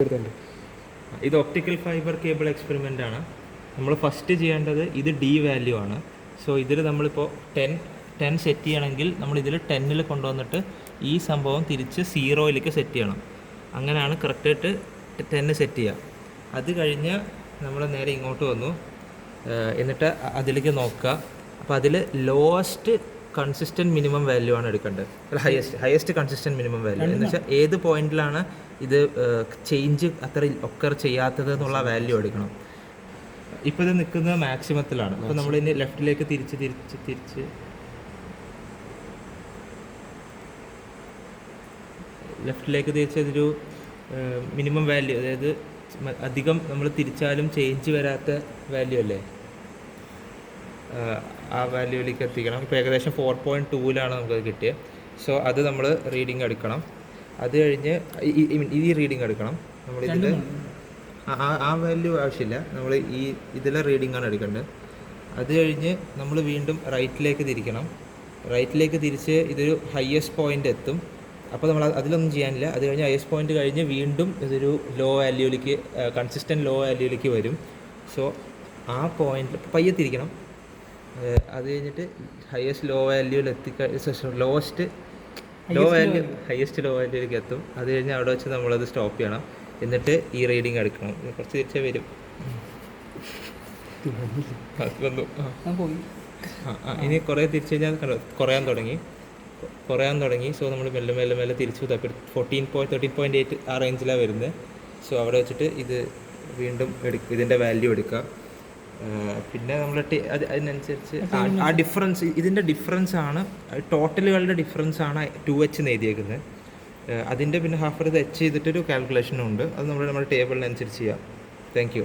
ഇത് optical fibre cable experiment ആണ്. നമ്മൾ ഫസ്റ്റ് ചെയ്യേണ്ടത് ഇത് ഡി വാല്യൂ ആണ്. സോ ഇതിൽ നമ്മളിപ്പോൾ 10 സെറ്റ് ചെയ്യണമെങ്കിൽ നമ്മളിതിൽ 10 കൊണ്ടുവന്നിട്ട് ഈ സംഭവം തിരിച്ച് 0 സെറ്റ് ചെയ്യണം. അങ്ങനെയാണ് കറക്റ്റായിട്ട് 10 സെറ്റ് ചെയ്യുക. അത് കഴിഞ്ഞ് നമ്മൾ നേരെ ഇങ്ങോട്ട് വന്നു, എന്നിട്ട് അതിലേക്ക് നോക്കുക. അപ്പോൾ അതിൽ ലോവസ്റ്റ് കൺസിസ്റ്റൻറ്റ് മിനിമം വാല്യൂ ആണ് എടുക്കേണ്ടത്. ഹയസ്റ്റ് കൺസിസ്റ്റൻറ്റ് മിനിമം വാല്യൂ എന്ന് വെച്ചാൽ ഏത് പോയിന്റിലാണ് ഇത് ചേഞ്ച് അത്ര ഒക്കർ ചെയ്യാത്തത് എന്നുള്ള വാല്യൂ എടുക്കണം. ഇപ്പോൾ ഇത് നിൽക്കുന്നത് മാക്സിമത്തിലാണ്. അപ്പോൾ നമ്മളിനി ലെഫ്റ്റിലേക്ക് തിരിച്ച് ലെഫ്റ്റിലേക്ക് തിരിച്ചതൊരു മിനിമം വാല്യൂ, അതായത് അധികം നമ്മൾ തിരിച്ചാലും ചേഞ്ച് വരാത്ത വാല്യൂ അല്ലേ, ആ വാല്യൂവിലേക്ക് എത്തിക്കണം. ഇപ്പോൾ ഏകദേശം 4.2 നമുക്കത് കിട്ടിയത്. സോ അത് നമ്മൾ റീഡിങ് എടുക്കണം. അത് കഴിഞ്ഞ് ഈ റീഡിങ് എടുക്കണം. നമ്മളിതിൽ ആ വാല്യൂ ആവശ്യമില്ല, നമ്മൾ ഇതിലെ റീഡിങ്ങാണ് എടുക്കേണ്ടത്. അത് കഴിഞ്ഞ് നമ്മൾ വീണ്ടും റൈറ്റിലേക്ക് തിരിക്കണം. റൈറ്റിലേക്ക് തിരിച്ച് ഇതൊരു ഹയസ്റ്റ് പോയിൻ്റ് എത്തും. അപ്പോൾ നമ്മൾ അതിലൊന്നും ചെയ്യാനില്ല. അത് കഴിഞ്ഞ് ഹയസ്റ്റ് പോയിൻ്റ് കഴിഞ്ഞ് വീണ്ടും ഇതൊരു ലോ വാല്യൂവിലേക്ക്, കൺസിസ്റ്റൻറ്റ് ലോ വാല്യൂവിലേക്ക് വരും. സോ ആ പോയിൻ്റ് പയ്യെ തിരിക്കണം. അത് കഴിഞ്ഞിട്ട് ഹയസ്റ്റ് ലോ വാല്യൂവിൽ ഹയസ്റ്റ് ലോ വാല്യൂവിലേക്ക് എത്തും. അത് കഴിഞ്ഞ് അവിടെ വെച്ച് നമ്മളത് സ്റ്റോപ്പ് ചെയ്യണം. എന്നിട്ട് ഈ റീഡിങ് എടുക്കണം. കുറച്ച് തിരിച്ചേ വരും. വന്നു. ഇനി കുറേ തിരിച്ചു കഴിഞ്ഞാൽ കുറയാൻ തുടങ്ങി. സോ നമ്മൾ മെല്ലെ തിരിച്ചു 13.8 ആ റേഞ്ചിലാണ് വരുന്നത്. സോ അവിടെ വെച്ചിട്ട് ഇത് വീണ്ടും ഇതിൻ്റെ വാല്യൂ എടുക്കുക. പിന്നെ നമ്മൾ അതിനനുസരിച്ച് ആ ഡിഫറൻസ്, ഇതിൻ്റെ ഡിഫറൻസ് ആണ്, ടോട്ടലുകളുടെ ഡിഫറൻസ് ആണ് 2h എന്ന് എഴുതിയേക്കുന്നത്. അതിൻ്റെ പിന്നെ ഹാഫ് ഇത് h ചെയ്തിട്ടൊരു കാൽക്കുലേഷനും ഉണ്ട്. അത് നമ്മുടെ ടേബിളിനനുസരിച്ച് ചെയ്യാം. Thank you.